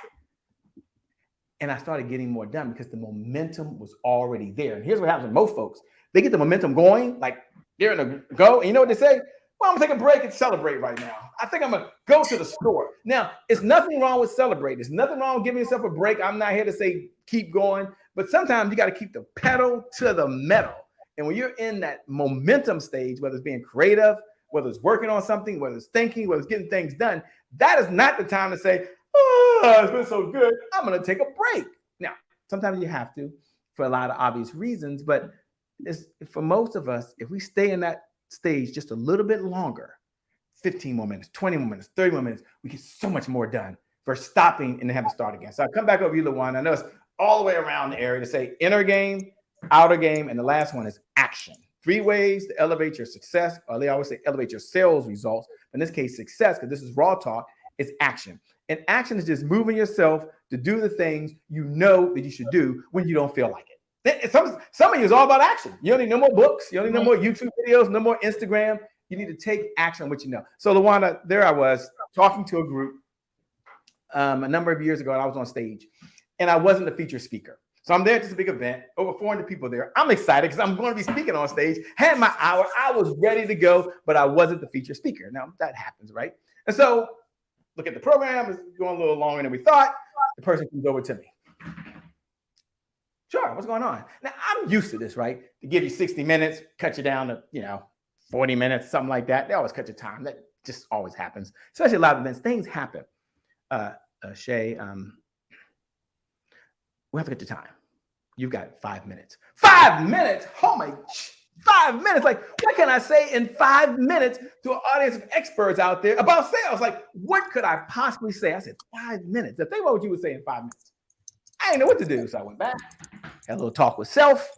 And I started getting more done because the momentum was already there. And here's what happens with most folks. They get the momentum going, like they're in a go, and you know what they say? Well, I'm gonna take a break and celebrate right now. I think I'm gonna go to the store. Now, it's nothing wrong with celebrating. There's nothing wrong with giving yourself a break. I'm not here to say keep going, but sometimes you got to keep the pedal to the metal. And when you're in that momentum stage, whether it's being creative, whether it's working on something, whether it's thinking, whether it's getting things done, that is not the time to say, oh, it's been so good, I'm gonna take a break. Now, sometimes you have to for a lot of obvious reasons, but for most of us, if we stay in that stage just a little bit longer, 15 more minutes, 20 more minutes, 30 more minutes, we get so much more done for stopping and then having to start again. So I come back over you, LaWanna. I know it's all the way around the area to say inner game, outer game, and the last one is action. 3 ways to elevate your success, or they always say elevate your sales results. In this case, success, because this is raw talk, is action. And action is just moving yourself to do the things you know that you should do when you don't feel like it. Some of you is all about action. You don't need no more books. You don't need no more YouTube videos, no more Instagram. You need to take action on what you know. So LaWanna, there I was talking to a group a number of years ago, and I was on stage, and I wasn't the featured speaker. So I'm there at this big event, over 400 people there. I'm excited because I'm going to be speaking on stage. Had my hour. I was ready to go, but I wasn't the featured speaker. Now, that happens, right? And so look at the program. It's going a little longer than we thought. The person comes over to me. Sure, what's going on? Now, I'm used to this, right? To give you 60 minutes, cut you down to, 40 minutes, something like that. They always cut your time. That just always happens, especially a lot of events. Things happen. Shay, we have to get your time. You've got 5 minutes. 5 minutes? Oh my, 5 minutes. Like, what can I say in 5 minutes to an audience of experts out there about sales? Like, what could I possibly say? I said, 5 minutes. Now, think about what you would say in 5 minutes. I didn't know what to do. So I went back, had a little talk with self,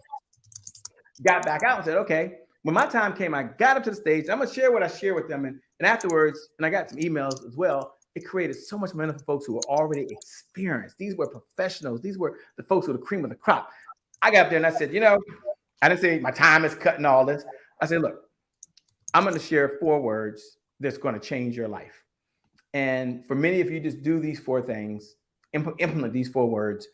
got back out and said, okay, when my time came, I got up to the stage. I'm going to share what I share with them. And afterwards, and I got some emails as well, it created so much momentum for folks who were already experienced. These were professionals. These were the folks who were the cream of the crop. I got up there and I said, I didn't say my time is cutting all this. I said, look, I'm going to share 4 words that's going to change your life. And for many of you, just do these 4 things, implement these 4 words,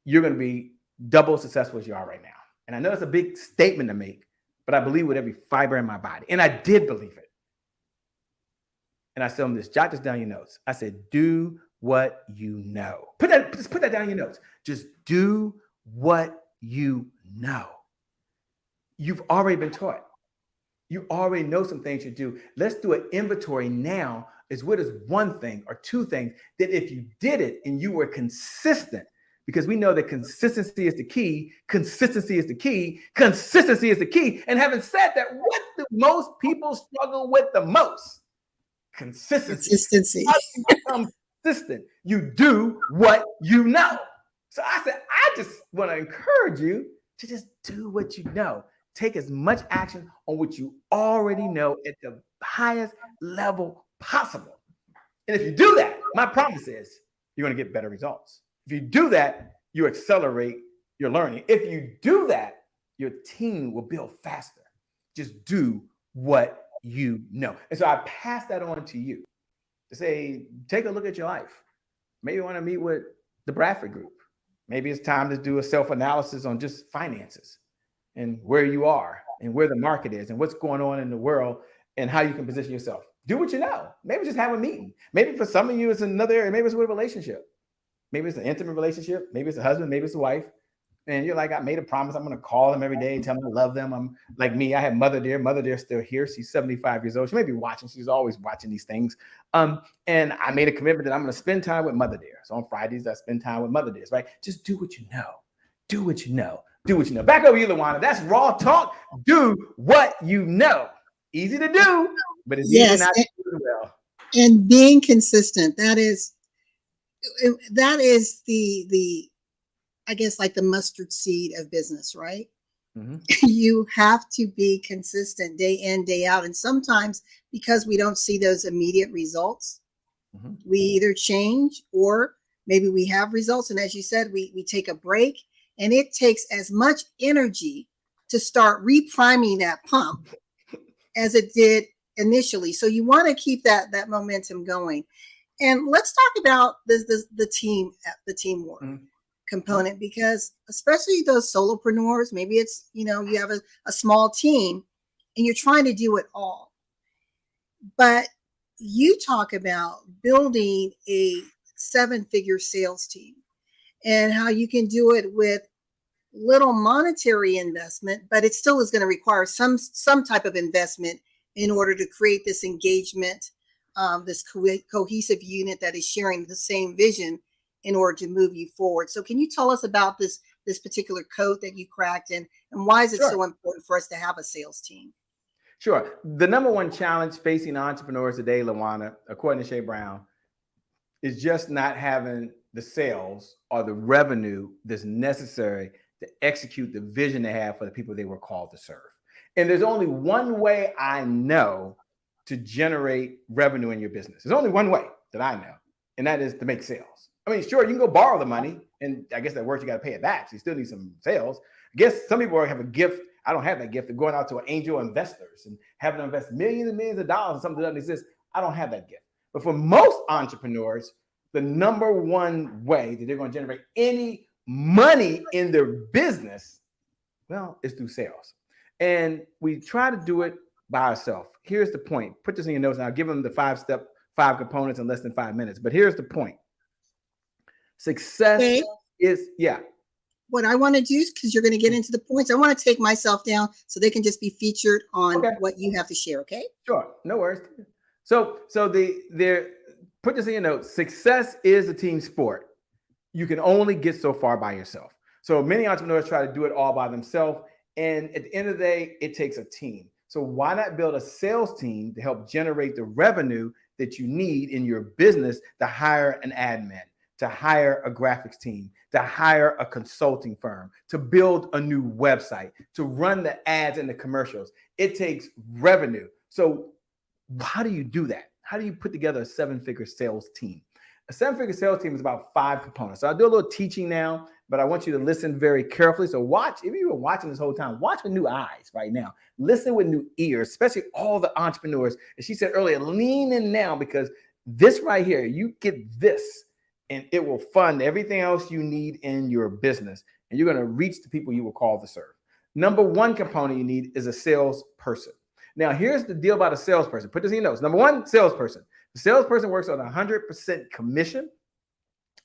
you're going to be double as successful as you are right now. And I know it's a big statement to make, but I believe with every fiber in my body. And I did believe it. And I told them this, jot this down your notes. I said, do what you know. Just put that down in your notes. Just do what you know. You've already been taught. You already know some things you do. Let's do an inventory now. Is what is one thing or 2 things that if you did it and you were consistent, because we know that consistency is the key. Consistency is the key. Consistency is the key. And having said that, what do most people struggle with the most? Consistency. How do you become consistent? You do what you know. So I said, I just want to encourage you to just do what you know. Take as much action on what you already know at the highest level possible. And if you do that, my promise is you're going to get better results. If you do that, you accelerate your learning. If you do that, your team will build faster. Just do what you know. And so I pass that on to you to say, take a look at your life. Maybe you want to meet with the Bradford group. Maybe it's time to do a self-analysis on just finances. and where you are and where the market is and what's going on in the world and how you can position yourself. Do what you know. Maybe just have a meeting. Maybe for some of you, it's another area. Maybe it's with a relationship. Maybe it's an intimate relationship. Maybe it's a husband. Maybe it's a wife. And you're like, I made a promise. I'm going to call them every day, tell them I love them. I'm like me. I have Mother Dear. Mother Dear's still here. She's 75 years old. She may be watching. She's always watching these things. And I made a commitment that I'm going to spend time with Mother Dear. So on Fridays, I spend time with Mother Dear's, right? Just do what you know. Do what you know. Do what you know. Back over you, LaWanna. That's raw talk. Do what you know. Easy to do, but it's easy not to do well. And being consistent. That is the I guess like the mustard seed of business, right? Mm-hmm. You have to be consistent day in, day out. And sometimes because we don't see those immediate results, mm-hmm. we either change or maybe we have results. And as you said, we take a break, and it takes as much energy to start repriming that pump as it did initially. So you want to keep that momentum going. And let's talk about the teamwork. Mm-hmm. component, because especially those solopreneurs, maybe it's, you have a small team and you're trying to do it all. But you talk about building a 7-figure sales team and how you can do it with little monetary investment, but it still is going to require some type of investment in order to create this engagement, this cohesive unit that is sharing the same vision in order to move you forward. So can you tell us about this particular code that you cracked, and why is it so important for us to have a sales team? Sure. The number one challenge facing entrepreneurs today, LaWanna, according to Shay Brown, is just not having the sales or the revenue that's necessary to execute the vision they have for the people they were called to serve. And there's only one way I know to generate revenue in your business. There's only one way that I know, and that is to make sales. I mean, sure, you can go borrow the money, and I guess that works, you got to pay it back. So you still need some sales. I guess some people have a gift. I don't have that gift of going out to angel investors and having them invest millions and millions of dollars in something that doesn't exist. I don't have that gift. But for most entrepreneurs, the number one way that they're going to generate any money in their business, well, is through sales. And we try to do it by ourselves. Here's the point. Put this in your notes, and I'll give them the 5 components in less than 5 minutes. But here's the point. Success is, what I want to do, because you're going to get into the points, I want to take myself down so they can just be featured on what you have to share. Okay. Sure. No worries. So put this in your notes. Success is a team sport. You can only get so far by yourself. So many entrepreneurs try to do it all by themselves. And at the end of the day, it takes a team. So why not build a sales team to help generate the revenue that you need in your business to hire an admin, to hire a graphics team, to hire a consulting firm, to build a new website, to run the ads and the commercials? It takes revenue. So how do you do that? How do you put together a 7-figure sales team? A 7-figure sales team is about 5 components. So I'll do a little teaching now, but I want you to listen very carefully. So watch, if you were watching this whole time, watch with new eyes right now. Listen with new ears, especially all the entrepreneurs. As she said earlier, lean in now, because this right here, you get this, and it will fund everything else you need in your business. And you're going to reach the people you were called to serve. Number one component you need is a salesperson. Now, here's the deal about a salesperson. Put this in your notes. Number one, salesperson. The salesperson works on 100% commission,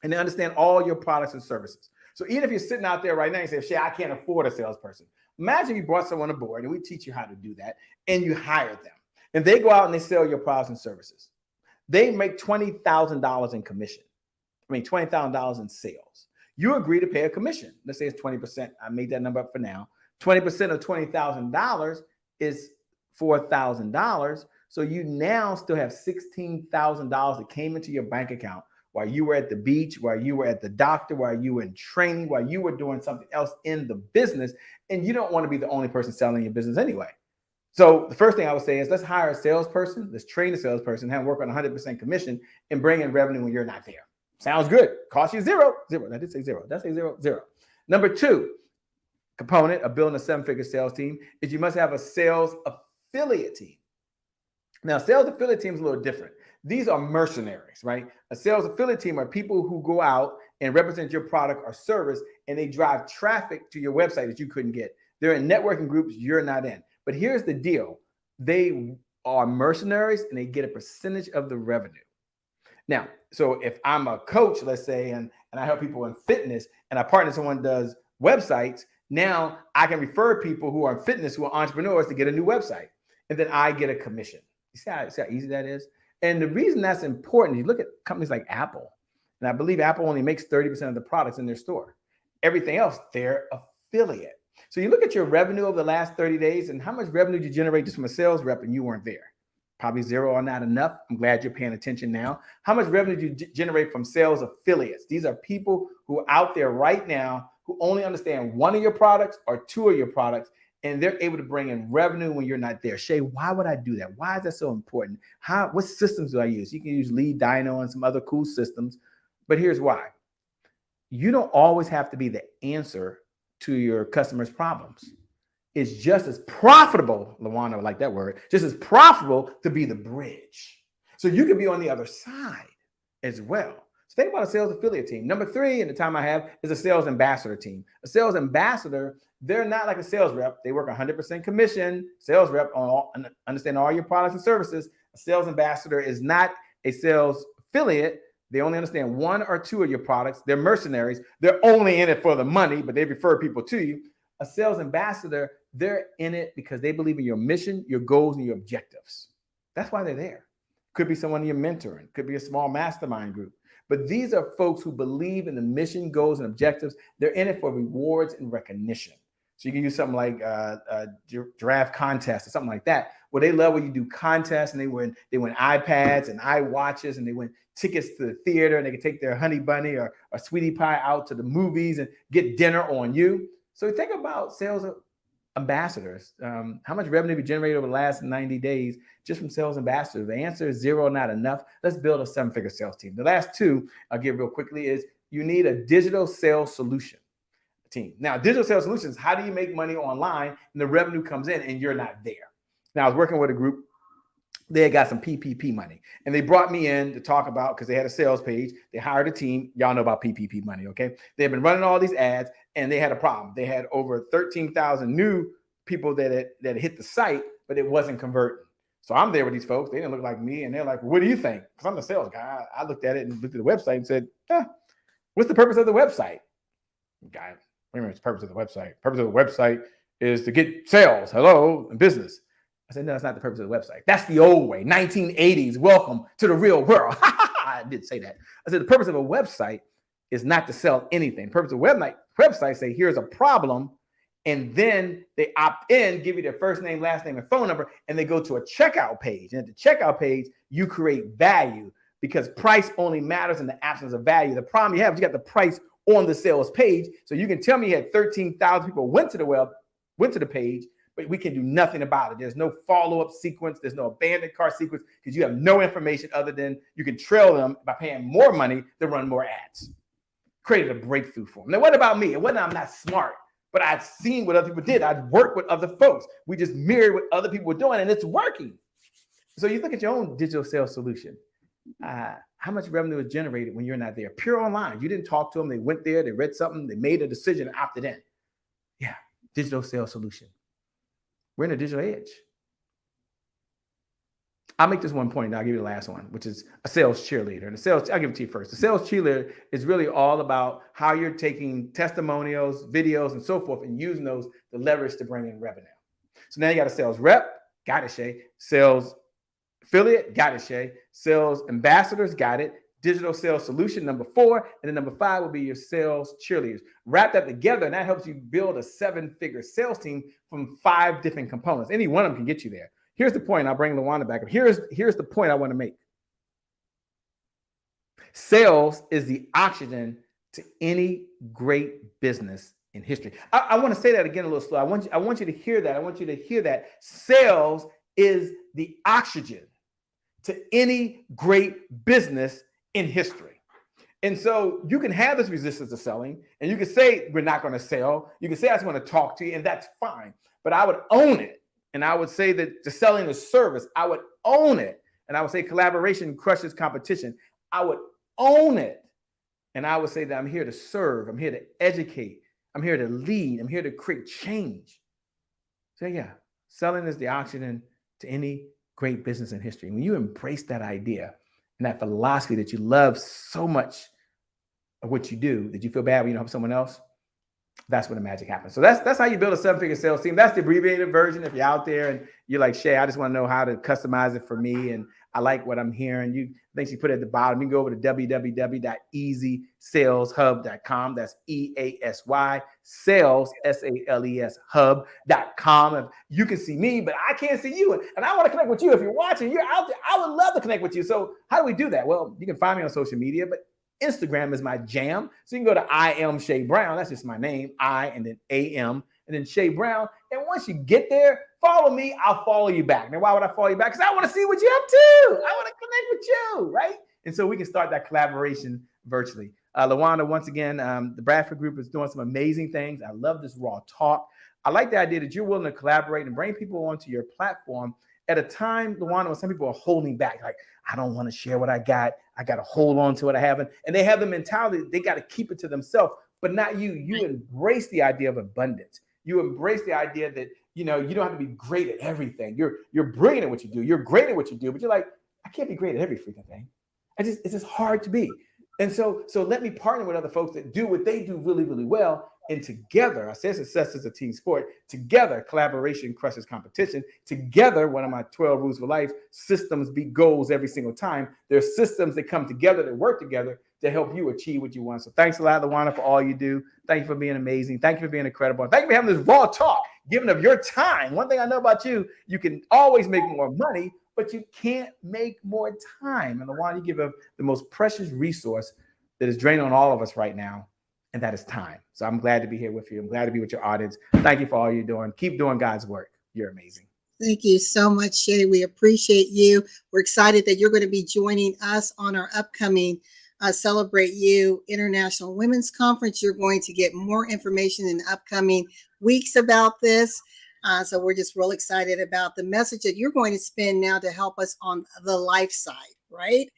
and they understand all your products and services. So even if you're sitting out there right now and you say, Shay, I can't afford a salesperson. Imagine you brought someone aboard, and we teach you how to do that, and you hire them. And they go out and they sell your products and services. They make $20,000 in commission. $20,000 in sales. You agree to pay a commission. Let's say it's 20%. I made that number up for now. 20% of $20,000 is $4,000. So you now still have $16,000 that came into your bank account while you were at the beach, while you were at the doctor, while you were in training, while you were doing something else in the business. And you don't want to be the only person selling your business anyway. So the first thing I would say is, let's hire a salesperson. Let's train a salesperson, have them work on 100% commission, and bring in revenue when you're not there. Sounds good. Cost you zero. I did say zero. Did I say zero? Number 2 component of building a 7-figure sales team is you must have a sales affiliate team. Now, sales affiliate team is a little different. These are mercenaries, right? A sales affiliate team are people who go out and represent your product or service, and they drive traffic to your website that you couldn't get. They're in networking groups you're not in. But here's the deal. They are mercenaries and they get a percentage of the revenue. Now, so if I'm a coach, let's say, and I help people in fitness and I partner with someone who does websites, now I can refer people who are in fitness, who are entrepreneurs, to get a new website. And then I get a commission. You see how easy that is? And the reason that's important, you look at companies like Apple, and I believe Apple only makes 30% of the products in their store. Everything else, they're affiliate. So you look at your revenue over the last 30 days and how much revenue did you generate just from a sales rep and you weren't there? Probably zero or not enough. I'm glad you're paying attention now. How much revenue do you generate from sales affiliates? These are people who are out there right now who only understand one of your products or two of your products, and they're able to bring in revenue when you're not there. Shay, why would I do that? Why is that so important? What systems do I use? You can use Lead Dino and some other cool systems, but here's why. You don't always have to be the answer to your customers' problems. It's just as profitable, LaWanna would like that word, just as profitable to be the bridge. So you can be on the other side as well. So think about a sales affiliate team. Number 3 in the time I have is a sales ambassador team. A sales ambassador, they're not like a sales rep. They work 100% commission. Sales rep understand all your products and services. A sales ambassador is not a sales affiliate. They only understand one or two of your products. They're mercenaries. They're only in it for the money, but they refer people to you. A sales ambassador, they're in it because they believe in your mission, your goals, and your objectives. That's why they're there. Could be someone you're mentoring. Could be a small mastermind group. But these are folks who believe in the mission, goals, and objectives. They're in it for rewards and recognition. So you can use something like a giraffe contest or something like that, where they love when you do contests and they win iPads and iWatches and they win tickets to the theater and they can take their honey bunny or sweetie pie out to the movies and get dinner on you. So think about sales ambassadors. How much revenue we generated over the last 90 days just from sales ambassadors? The answer is zero, not enough. Let's build a 7-figure sales team. The last two I'll give real quickly is you need a digital sales solution team. Now, digital sales solutions, how do you make money online and the revenue comes in and you're not there? Now, I was working with a group. They had got some PPP money and they brought me in to talk about, because they had a sales page. They hired a team. Y'all know about PPP money, okay? They've been running all these ads and they had a problem. They had over 13,000 new people that hit the site, but it wasn't converting. So I'm there with these folks. They didn't look like me. And they're like, what do you think? Because I'm the sales guy. I looked at it and looked at the website and said, what's the purpose of the website? Guy, wait a minute, what's the purpose of the website? The purpose of the website is to get sales, and business. I said, no, that's not the purpose of the website. That's the old way, 1980s, welcome to the real world. I did say that. I said, the purpose of a website is not to sell anything. The purpose of a website say, here's a problem, and then they opt in, give you their first name, last name, and phone number, and they go to a checkout page. And at the checkout page, you create value because price only matters in the absence of value. The problem you have is you got the price on the sales page. So you can tell me you had 13,000 people went to the page, but we can do nothing about it. There's no follow-up sequence. There's no abandoned cart sequence because you have no information other than you can trail them by paying more money to run more ads. Created a breakthrough for them. Now, what about me? It wasn't I'm not smart, but I'd seen what other people did. I'd worked with other folks. We just mirrored what other people were doing, and it's working. So you look at your own digital sales solution. How much revenue is generated when you're not there? Pure online. You didn't talk to them. They went there. They read something. They made a decision and opted in. Yeah, digital sales solution. We're in a digital age. I'll make this one point and I'll give you the last one, which is a sales cheerleader. And I'll give it to you first. The sales cheerleader is really all about how you're taking testimonials, videos, and so forth, and using those to leverage to bring in revenue. So now you got a sales rep, got it, Shay. Sales affiliate, got it, Shay. Sales ambassadors, got it. Digital sales solution, number 4. And then number 5 will be your sales cheerleaders. Wrap that together, and that helps you build a 7-figure sales team from 5 different components. Any one of them can get you there. Here's the point. I'll bring LaWanna back up. Here's the point I want to make. Sales is the oxygen to any great business in history. I want to say that again a little slow. I want you to hear that. I want you to hear that. Sales is the oxygen to any great business in history. And so you can have this resistance to selling, and you can say, we're not going to sell. You can say, I just want to talk to you, and that's fine. But I would own it. And I would say that the selling is service. I would own it. And I would say collaboration crushes competition. I would own it. And I would say that I'm here to serve. I'm here to educate. I'm here to lead. I'm here to create change. So yeah, selling is the oxygen to any great business in history. When you embrace that idea and that philosophy that you love so much of what you do, that you feel bad when you don't help someone else, that's when the magic happens. So that's how you build a 7-figure sales team. That's the abbreviated version. If you're out there and you're like, Shay, I just want to know how to customize it for me, and I like what I'm hearing. I think she put it at the bottom. You can go over to www.easysaleshub.com. That's EASY sales, SALES hub.com. If you can see me, but I can't see you. And I want to connect with you. If you're watching, you're out there, I would love to connect with you. So how do we do that? Well, you can find me on social media, but Instagram is my jam. So you can go to I am Shay Brown. That's just my name, I and then AM and then Shay Brown. And once you get there, follow me. I'll follow you back. Now, why would I follow you back? Because I want to see what you're up to. I want to connect with you, right? And so we can start that collaboration virtually. LaWanna, once again, the Bradford Group is doing some amazing things. I love this raw talk. I like the idea that you're willing to collaborate and bring people onto your platform at a time, LaWanna, when some people are holding back, like, I don't want to share what I got. I got to hold on to what I haven't. And they have the mentality they got to keep it to themselves, but not you. You embrace the idea of abundance. You embrace the idea that, you don't have to be great at everything. You're brilliant at what you do. You're great at what you do, but you're like, I can't be great at every freaking thing. It's just hard to be. And so let me partner with other folks that do what they do really, really well. And together, I say success is a team sport. Together, collaboration crushes competition. Together, one of my 12 rules for life, systems beat goals every single time. There's systems that come together, that work together to help you achieve what you want. So thanks a lot, LaWanna, for all you do. Thank you for being amazing. Thank you for being incredible. Thank you for having this raw talk, giving of your time. One thing I know about you, you can always make more money, but you can't make more time. And LaWanna, you give up the most precious resource that is draining on all of us right now, and that is time. So I'm glad to be here with you. I'm glad to be with your audience. Thank you for all you're doing. Keep doing God's work. You're amazing. Thank you so much, Shay. We appreciate you. We're excited that you're going to be joining us on our upcoming Celebrate You International Women's Conference. You're going to get more information in the upcoming weeks about this. So we're just real excited about the message that you're going to spend now to help us on the life side, right?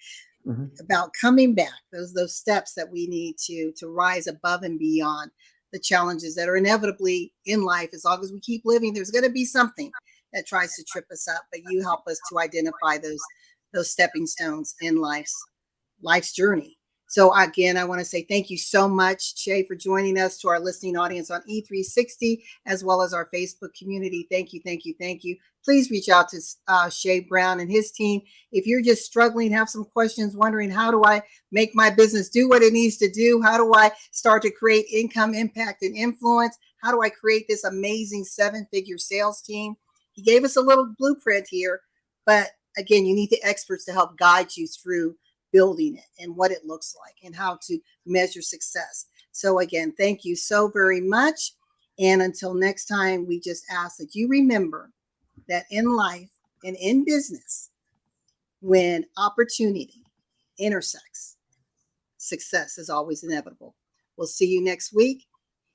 Mm-hmm. About coming back, those steps that we need to rise above and beyond the challenges that are inevitably in life. As long as we keep living, there's going to be something that tries to trip us up, but you help us to identify those stepping stones in life's journey. So again, I want to say thank you so much, Shay, for joining us, to our listening audience on E360, as well as our Facebook community. Thank you, thank you, thank you. Please reach out to Shay Brown and his team. If you're just struggling, have some questions, wondering, how do I make my business do what it needs to do? How do I start to create income, impact, and influence? How do I create this amazing 7-figure sales team? He gave us a little blueprint here, but again, you need the experts to help guide you through building it and what it looks like and how to measure success. So again, thank you so very much. And until next time, we just ask that you remember that in life and in business, when opportunity intersects, success is always inevitable. We'll see you next week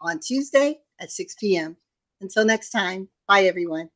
on Tuesday at 6 p.m. Until next time, bye everyone.